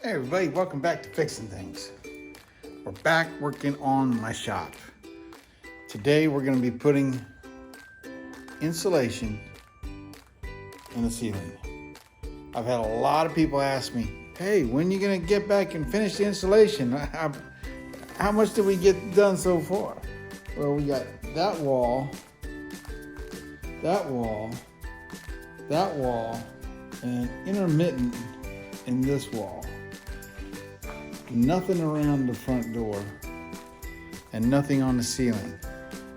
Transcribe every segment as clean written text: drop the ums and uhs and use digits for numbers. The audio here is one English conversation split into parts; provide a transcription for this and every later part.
Hey everybody, welcome back to Fixing Things. We're back working on my shop. Today we're going to be putting insulation in the ceiling. I've had a lot of people ask me, hey, when are you going to get back and finish the insulation? How much did we get done so far? Well, we got that wall, and intermittent in this wall. Nothing around the front door and nothing on the ceiling.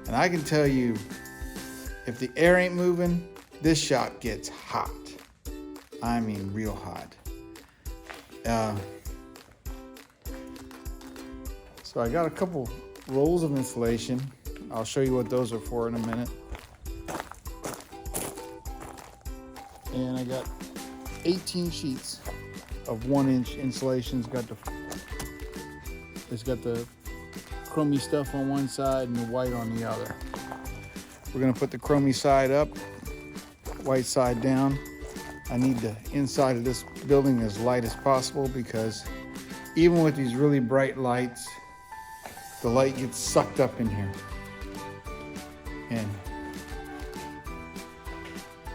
And I can tell you, if the air ain't moving, this shop gets hot. I mean real hot. So I got a couple rolls of insulation. I'll show you what those are for in a minute. And I got 18 sheets of 1-inch insulation. It's got the chromey stuff on one side and the white on the other. We're gonna put the chromey side up, white side down. I need the inside of this building as light as possible because even with these really bright lights, the light gets sucked up in here. And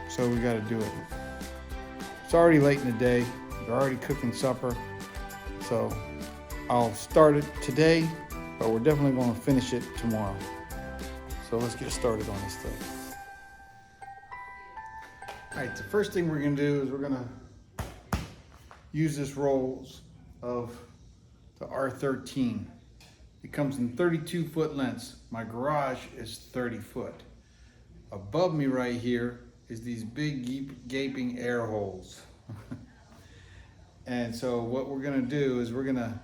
so we gotta do it. It's already late in the day. They're already cooking supper. So I'll start it today, but we're definitely going to finish it tomorrow. So let's get started on this thing. All right, the first thing we're going to do is we're going to use this rolls of the R13. It comes in 32-foot lengths. My garage is 30 foot. Above me right here is these big gaping air holes. And so what we're going to do is we're going to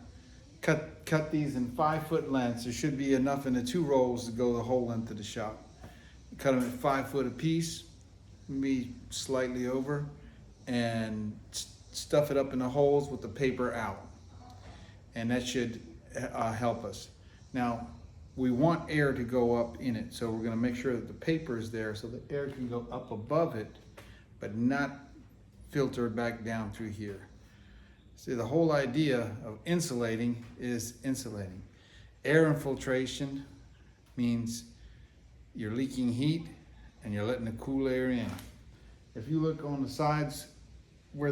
cut these in 5-foot lengths. There should be enough in the 2 rolls to go the whole length of the shop. Cut them at 5 foot apiece, maybe slightly over, and stuff it up in the holes with the paper out. And that should help us. Now, we want air to go up in it, so we're going to make sure that the paper is there so the air can go up above it, but not filter back down through here. See, the whole idea of insulating is insulating. Air infiltration means you're leaking heat and you're letting the cool air in. If you look on the sides where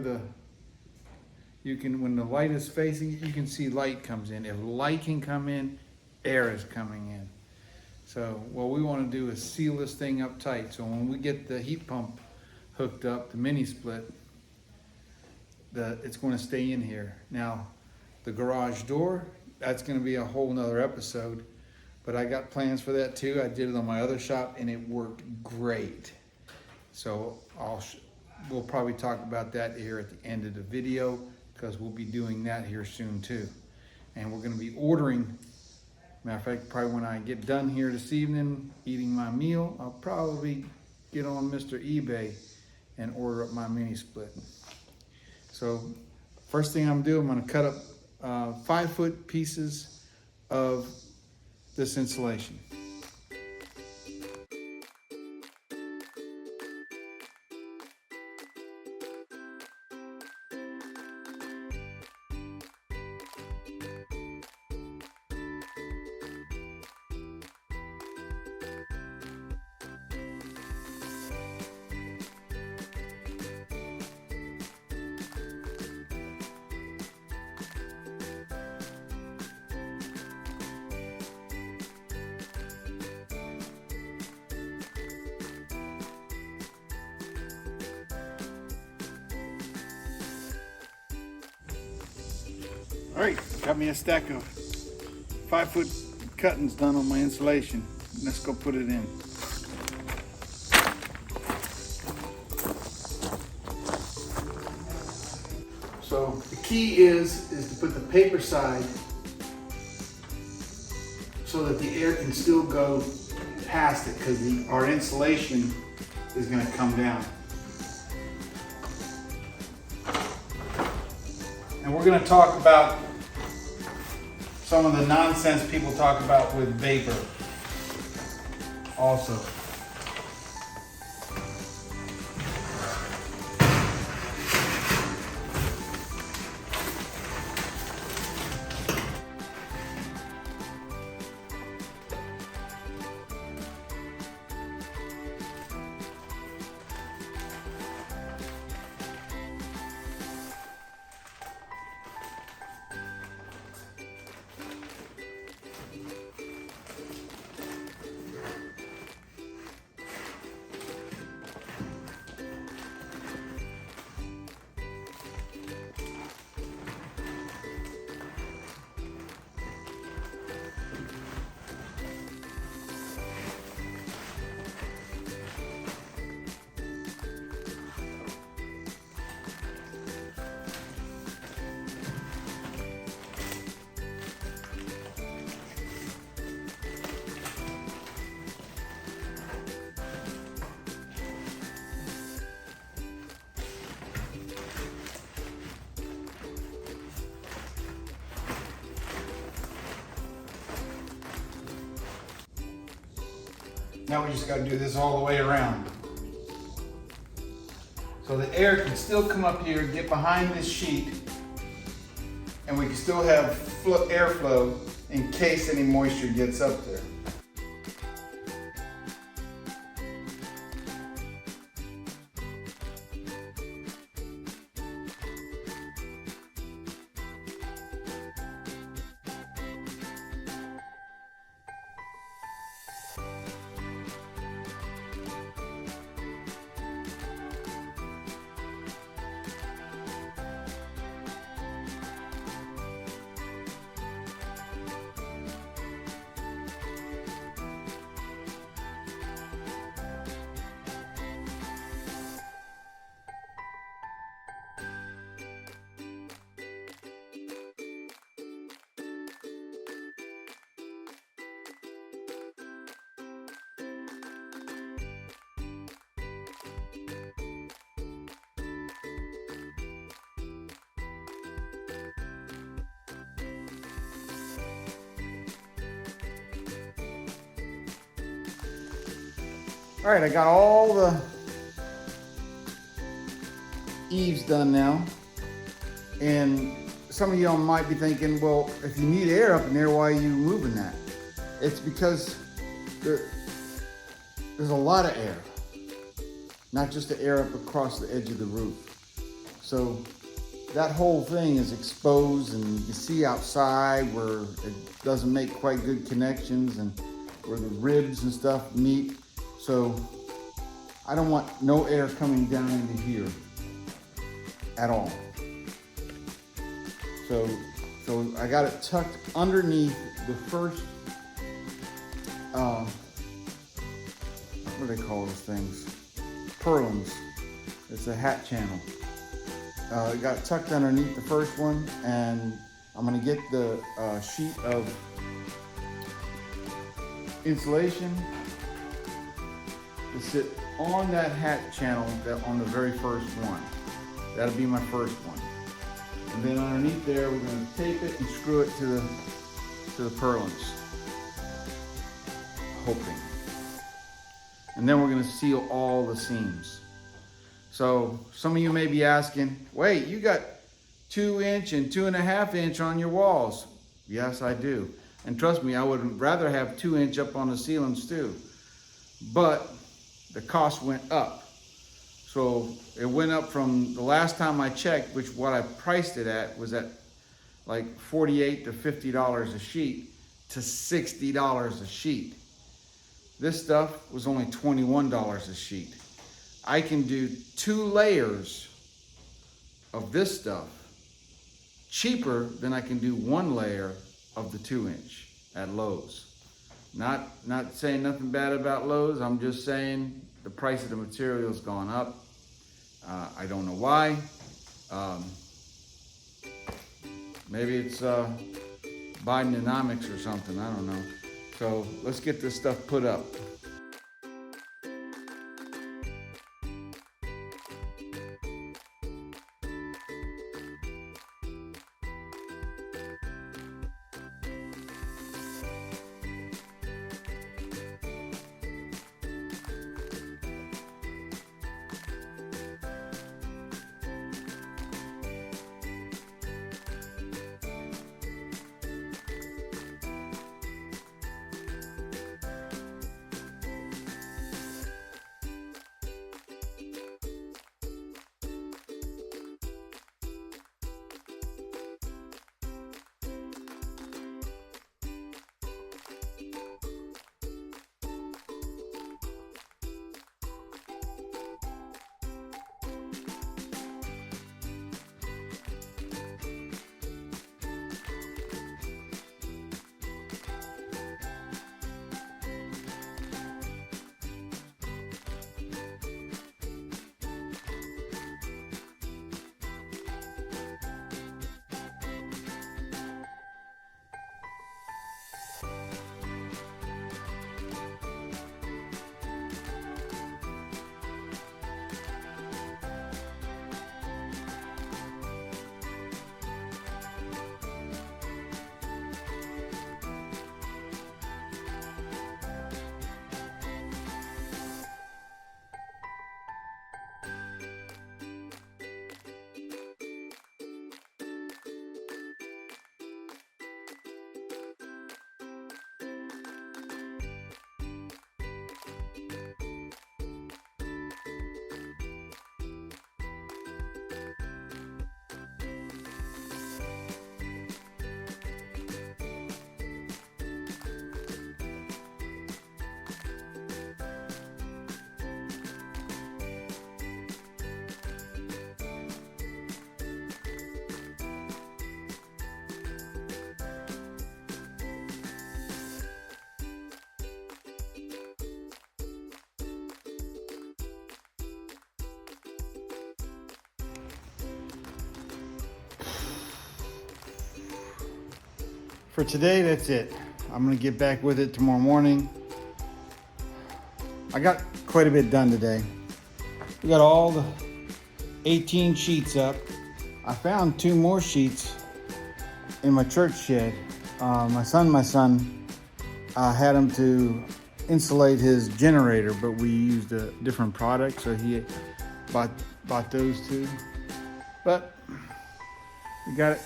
when the light is facing it, you can see light comes in. If light can come in, air is coming in. So what we want to do is seal this thing up tight. So when we get the heat pump hooked up, the mini split, it's going to stay in here. Now, the garage door, that's going to be a whole nother episode, but I got plans for that too. I did it on my other shop and it worked great. So we'll probably talk about that here at the end of the video because we'll be doing that here soon too. And we're going to be ordering, matter of fact, probably when I get done here this evening eating my meal, I'll probably get on Mr. eBay and order up my mini split. So first thing I'm doing, I'm going to cut up 5-foot pieces of this insulation. All right, got me a stack of 5-foot cuttings done on my insulation. Let's go put it in. So the key is to put the paper side so that the air can still go past it because our insulation is going to come down. And we're going to talk about some of the nonsense people talk about with vapor also. Now we just got to do this all the way around. So the air can still come up here, get behind this sheet, and we can still have airflow in case any moisture gets up there. All right, I got all the eaves done now. And some of y'all might be thinking, well, if you need air up in there, why are you moving that? It's because there's a lot of air, not just the air up across the edge of the roof. So that whole thing is exposed, and you can see outside where it doesn't make quite good connections and where the ribs and stuff meet. So I don't want no air coming down into here at all. So I got it tucked underneath the first, what do they call those things? Purlins. It's a hat channel. I got it tucked underneath the first one, and I'm gonna get the sheet of insulation to sit on that hat channel on the very first one. That'll be my first one. And then underneath there, we're going to tape it and screw it to the purlins. Hoping. And then we're going to seal all the seams. So some of you may be asking, wait, you got 2-inch and 2.5-inch on your walls. Yes, I do. And trust me, I would rather have 2-inch up on the ceilings too. But the cost went up. So it went up from the last time I checked, which what I priced it at was at like $48 to $50 a sheet, to $60 a sheet. This stuff was only $21 a sheet. I can do 2 layers of this stuff cheaper than I can do 1 layer of the 2-inch at Lowe's. Not saying nothing bad about Lowe's. I'm just saying the price of the material's gone up. I don't know why. Maybe it's Bidenomics or something. I don't know. So let's get this stuff put up. for today, that's it. I'm gonna get back with it tomorrow morning. I got quite a bit done today. We got all the 18 sheets up. I found 2 more sheets in my church shed. My son had him to insulate his generator, but we used a different product, so he bought those 2. But we got it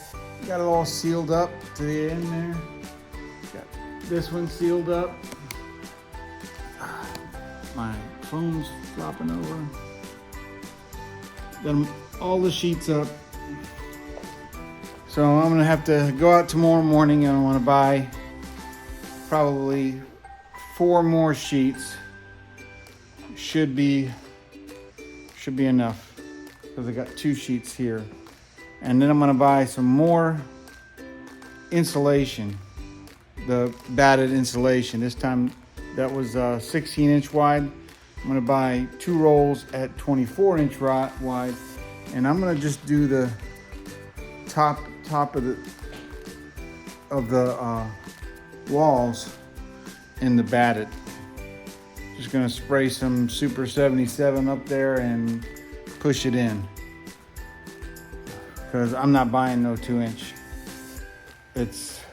all sealed up to the end there. Got this one sealed up. My phone's flopping over. Got all the sheets up. So I'm gonna have to go out tomorrow morning and I wanna buy probably 4 more sheets. Should be enough because I got 2 sheets here. And then I'm gonna buy some more insulation, the batted insulation. This time that was 16-inch wide. I'm gonna buy 2 rolls at 24-inch wide, and I'm gonna just do the top of the walls in the batted. Just gonna spray some Super 77 up there and push it in, because I'm not buying no 2-inch.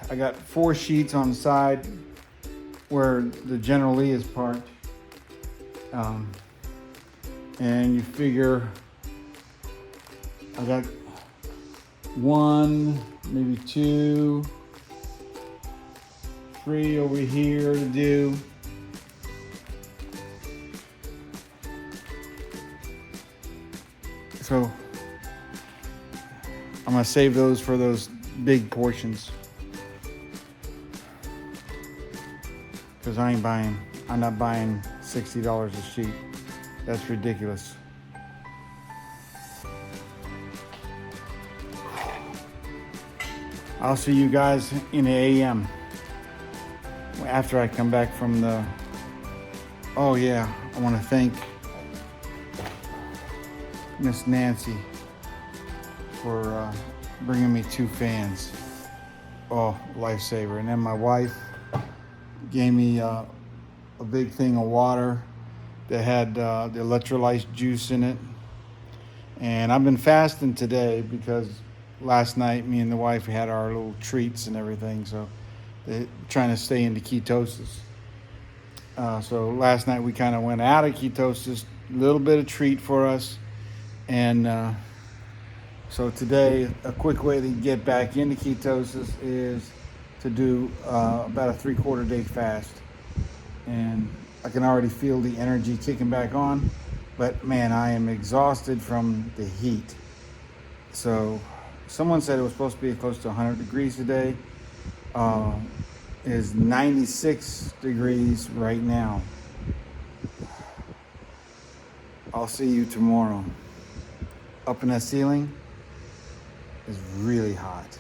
I got 4 sheets on the side where the General Lee is parked, and you figure I got 1, maybe 2, 3 over here to do. So I'm gonna save those for those big portions, because I'm not buying $60 a sheet. That's ridiculous. I'll see you guys in the AM after I come back from the... Oh yeah, I want to thank Miss Nancy for bringing me 2 fans. Oh, lifesaver. And then my wife gave me a big thing of water that had the electrolyte juice in it. And I've been fasting today because last night me and the wife had our little treats and everything, so they're trying to stay into ketosis. So last night we kind of went out of ketosis, a little bit of treat for us. And so today, a quick way to get back into ketosis is to do about a 3/4 day fast. And I can already feel the energy kicking back on, but man, I am exhausted from the heat. So someone said it was supposed to be close to 100 degrees today. It is 96 degrees right now. I'll see you tomorrow. Up in that ceiling is really hot.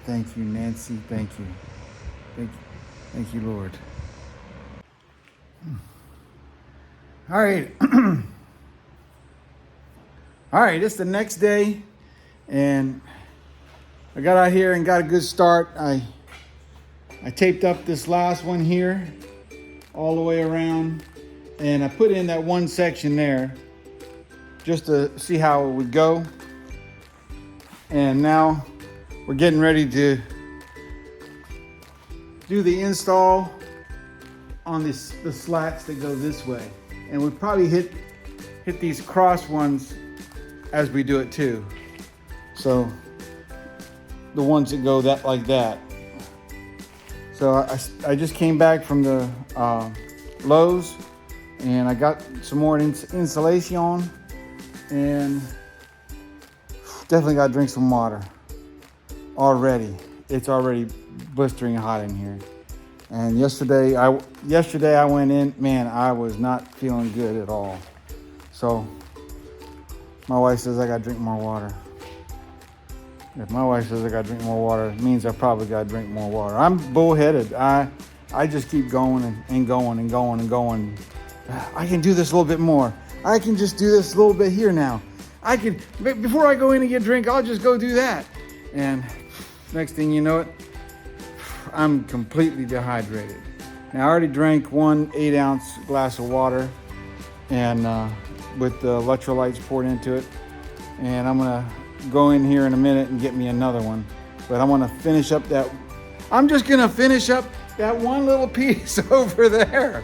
Thank you, Nancy. Thank you. Thank you, Lord. All right. All right, it's the next day, and I got out here and got a good start. I taped up this last one here all the way around, and I put in that one section there just to see how it would go. And now we're getting ready to do the install on the slats that go this way. And we probably hit these cross ones as we do it too. So the ones that go like that. So I just came back from the Lowe's, and I got some more insulation on, and definitely got to drink some water already. It's already blistering hot in here. And yesterday I went in, man, I was not feeling good at all. So my wife says I got to drink more water. If my wife says I got to drink more water, it means I probably got to drink more water. I'm bullheaded. I just keep going and going and going and going. I can do this a little bit more. I can just do this a little bit here now. I can, before I go in and get a drink, I'll just go do that. And next thing you know it, I'm completely dehydrated. Now I already drank one 8-ounce glass of water, and with the electrolytes poured into it. And I'm gonna go in here in a minute and get me another one. But I wanna finish up that, I'm just gonna finish up that one little piece over there.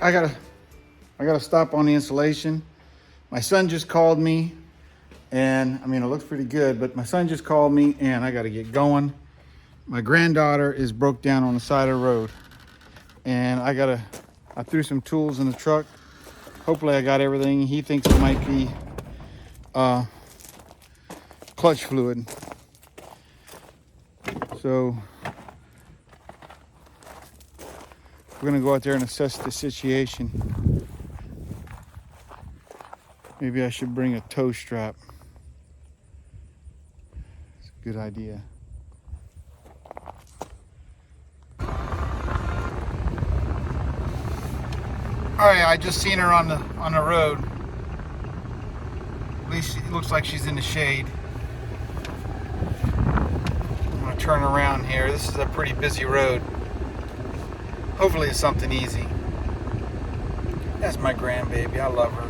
I gotta stop on the installation. My son just called me, and I mean, it looks pretty good, but my son just called me and I gotta get going. My granddaughter is broke down on the side of the road, and I threw some tools in the truck. Hopefully I got everything. He thinks it might be clutch fluid. So we're gonna go out there and assess the situation. Maybe I should bring a tow strap. It's a good idea. All right, I just seen her on the road. At least it looks like she's in the shade. I'm gonna turn around here. This is a pretty busy road. Hopefully it's something easy. That's my grandbaby. I love her.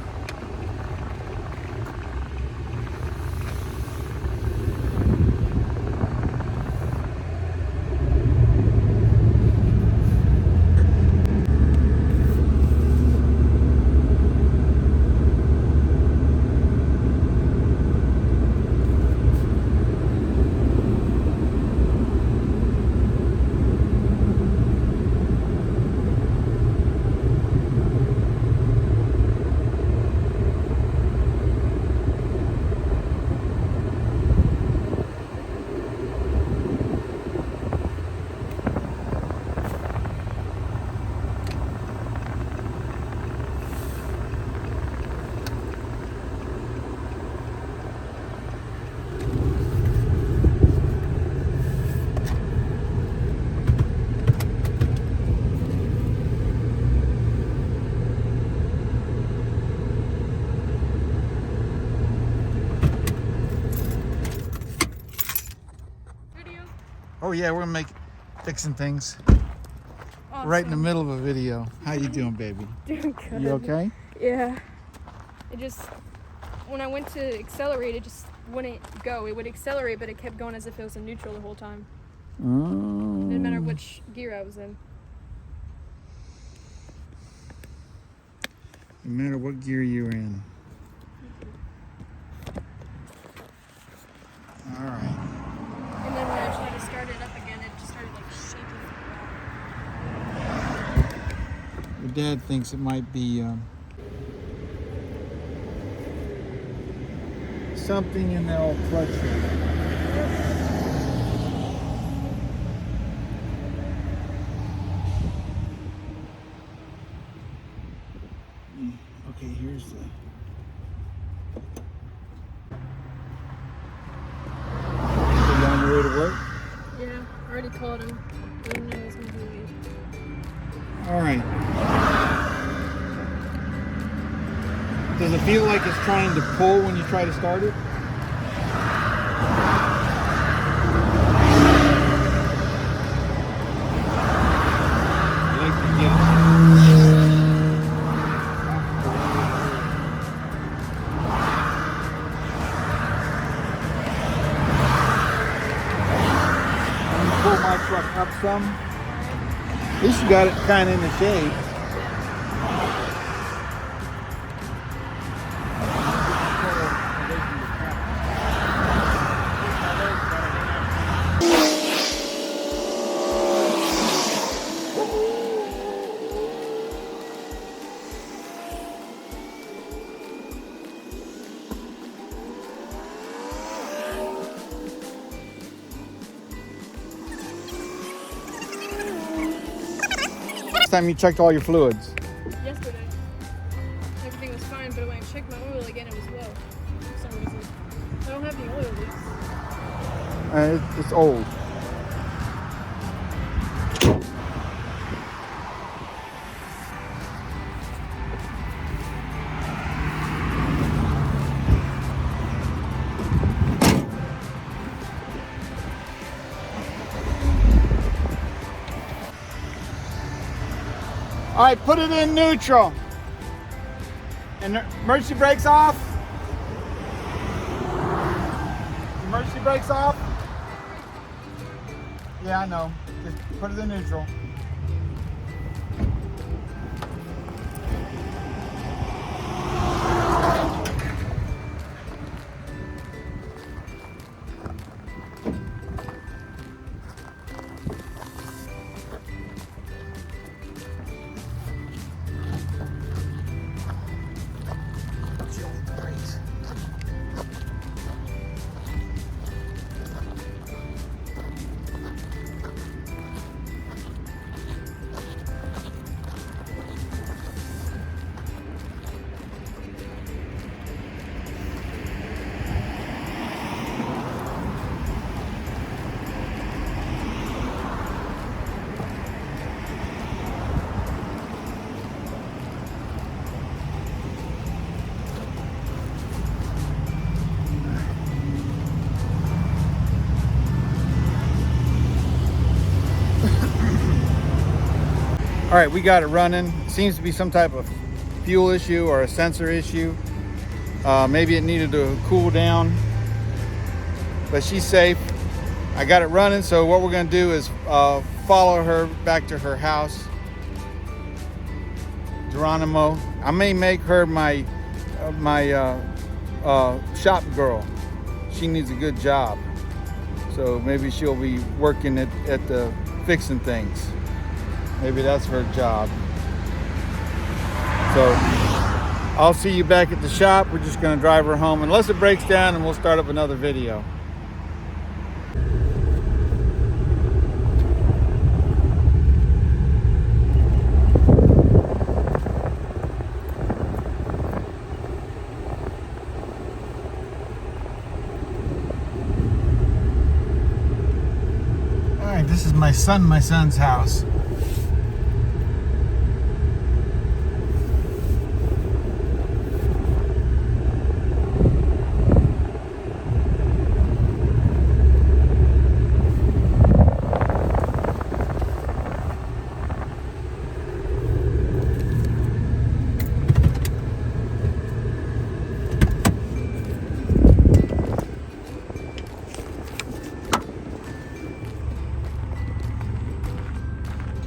Oh yeah, we're fixing things. Awesome. Right in the middle of a video. How you doing, baby? Doing good. You okay? Yeah. It just, when I went to accelerate, it just wouldn't go. It would accelerate, but it kept going as if it was in neutral the whole time. Oh. Didn't matter which gear I was in. No matter what gear you're in. All right. And then when I tried to start it up again, it just started like shaking. Your dad thinks it might be something in the old clutch. Okay, here's the. Is it on your way to work? Yeah, I already called him. Let him know I was gonna be late. All right. Does it feel like it's trying to pull when you try to start it? I like to get it. some? At least you got it kind of in the shade. Time you checked all your fluids? Yesterday. Everything was fine, but when I checked my oil again, it was low for some reason. I don't have the oil leaks. It's old. All right, put it in neutral. And the emergency brakes off. Emergency brakes off. Yeah, I know. Just put it in neutral. All right, we got it running. Seems to be some type of fuel issue or a sensor issue. Maybe it needed to cool down, but she's safe. I got it running, so what we're gonna do is follow her back to her house. Geronimo. I may make her my shop girl. She needs a good job, so maybe she'll be working at the fixing things. Maybe that's her job. So I'll see you back at the shop. We're just gonna drive her home unless it breaks down, and we'll start up another video. All right, this is my son's house.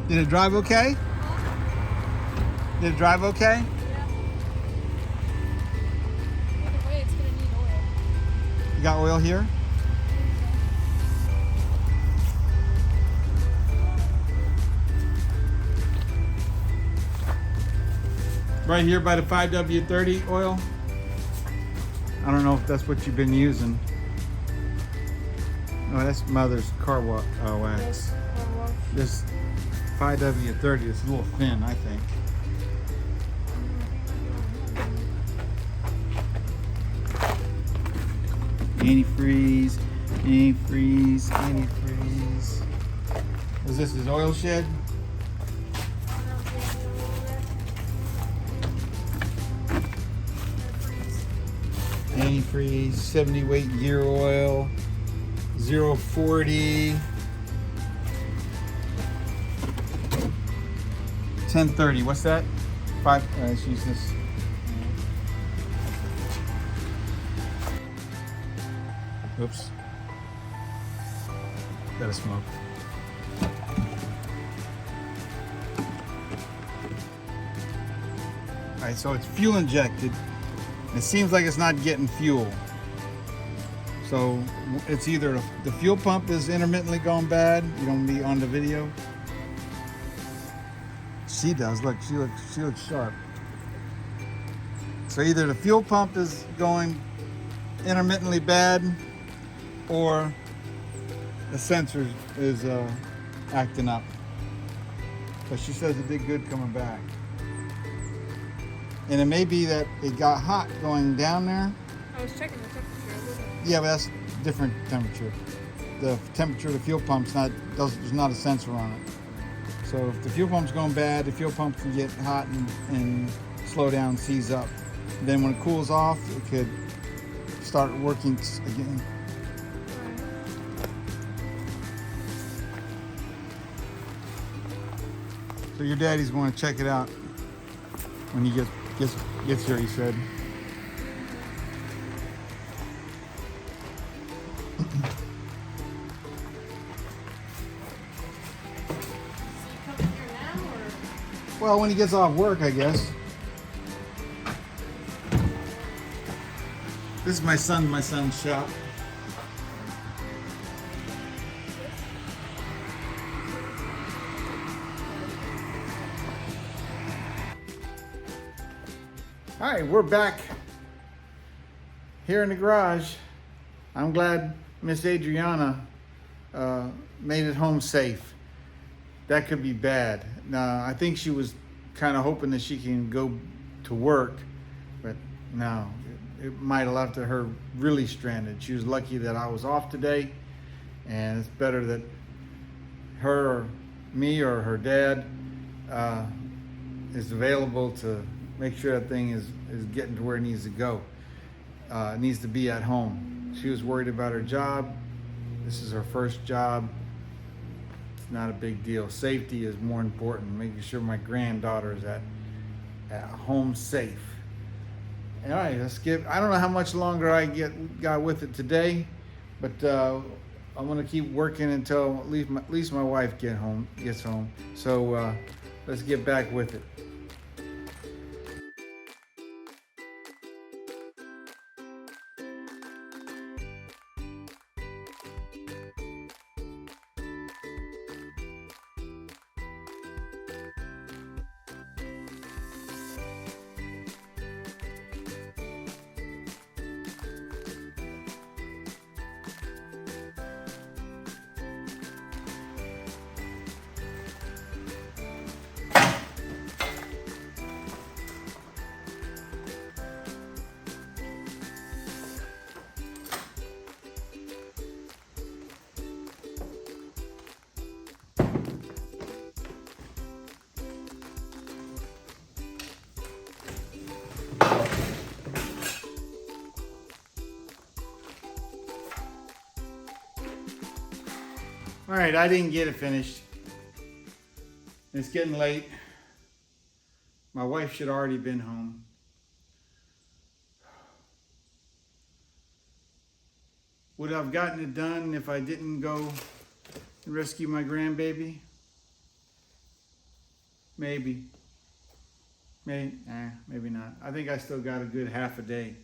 Did it drive okay? Did it drive okay? Yeah. Either way, it's gonna need oil. You got oil here? Right here by the 5W30 oil. I don't know if that's what you've been using. Oh, that's mother's car wax. Yes, car wash. This 5W30 is a little thin, I think. Antifreeze, antifreeze, antifreeze. Is this his oil shed? Antifreeze, 70 weight gear oil, 040. 1030. What's that? Let's use this. Oops. Gotta smoke. All right, so it's fuel injected. It seems like it's not getting fuel. So it's either the fuel pump is intermittently going bad. You don't be on the video. She does. Look, she looks sharp. So either the fuel pump is going intermittently bad, or the sensor is acting up. But she says it did good coming back. And it may be that it got hot going down there. I was checking the temperature. It wasn't. Yeah, but that's different temperature. The temperature of the fuel pump's there's not a sensor on it. So if the fuel pump's going bad, the fuel pump can get hot and slow down, seize up. Then when it cools off, it could start working again. So your daddy's going to check it out when he gets here, he said. Well, when he gets off work, I guess. This is my son's shop. All right, we're back here in the garage. I'm glad Miss Adriana made it home safe. That could be bad. Now, I think she was kind of hoping that she can go to work, but no, it might have left her really stranded. She was lucky that I was off today, and it's better that her or me or her dad is available to make sure that thing is getting to where it needs to go. It needs to be at home. She was worried about her job. This is her first job. It's not a big deal. Safety is more important. Making sure my granddaughter is at home safe. All right, I don't know how much longer I got with it today, but I'm gonna keep working until at least my wife gets home. So let's get back with it. All right, I didn't get it finished. It's getting late. My wife should already been home. Would I have gotten it done if I didn't go and rescue my grandbaby? Maybe. Maybe not. I think I still got a good half a day.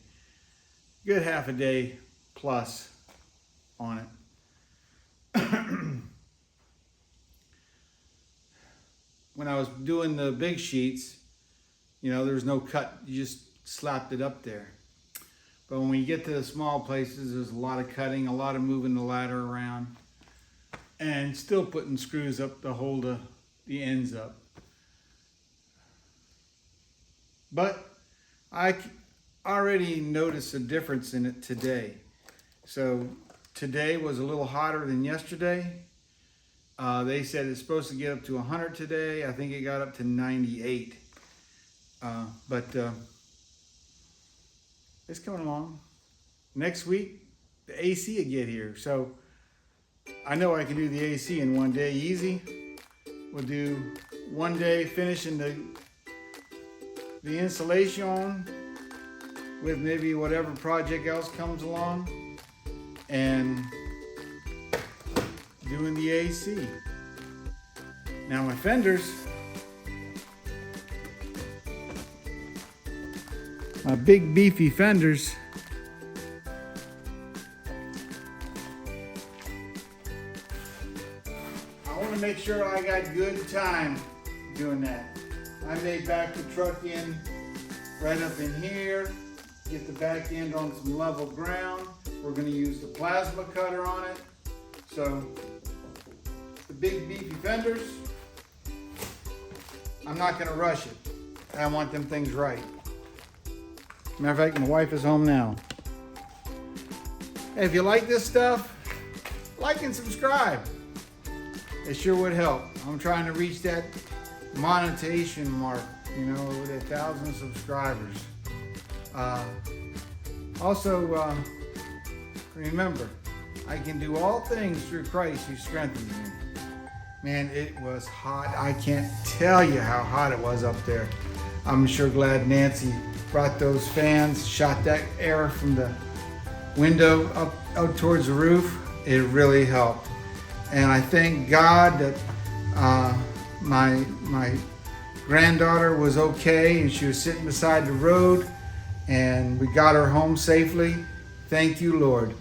Good half a day plus on it. When I was doing the big sheets, there was no cut. You just slapped it up there. But when we get to the small places, there's a lot of cutting, a lot of moving the ladder around, and still putting screws up to hold the ends up. But I already noticed a difference in it today. So today was a little hotter than yesterday. They said it's supposed to get up to 100 today. I think it got up to 98. But it's coming along. Next week, the AC will get here. So I know I can do the AC in one day easy. We'll do one day finishing the insulation with maybe whatever project else comes along, and doing the AC. Now my fenders, my big beefy fenders. I want to make sure I got good time doing that. I may back the truck in right up in here, get the back end on some level ground. We're going to use the plasma cutter on it. So the big beefy fenders, I'm not going to rush it. I want them things right. Matter of fact, my wife is home now. Hey, if you like this stuff, like and subscribe. It sure would help. I'm trying to reach that monetization mark, you know, with 1,000 subscribers. Also, remember, I can do all things through Christ who strengthens me. Man, it was hot. I can't tell you how hot it was up there. I'm sure glad Nancy brought those fans, shot that air from the window up towards the roof. It really helped. And I thank God that my granddaughter was okay and she was sitting beside the road and we got her home safely. Thank you, Lord.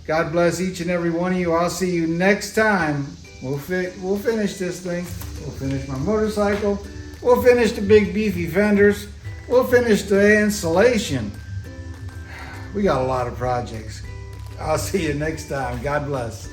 God bless each and every one of you. I'll see you next time. We'll finish this thing. We'll finish my motorcycle. We'll finish the big beefy fenders. We'll finish the insulation. We got a lot of projects. I'll see you next time. God bless.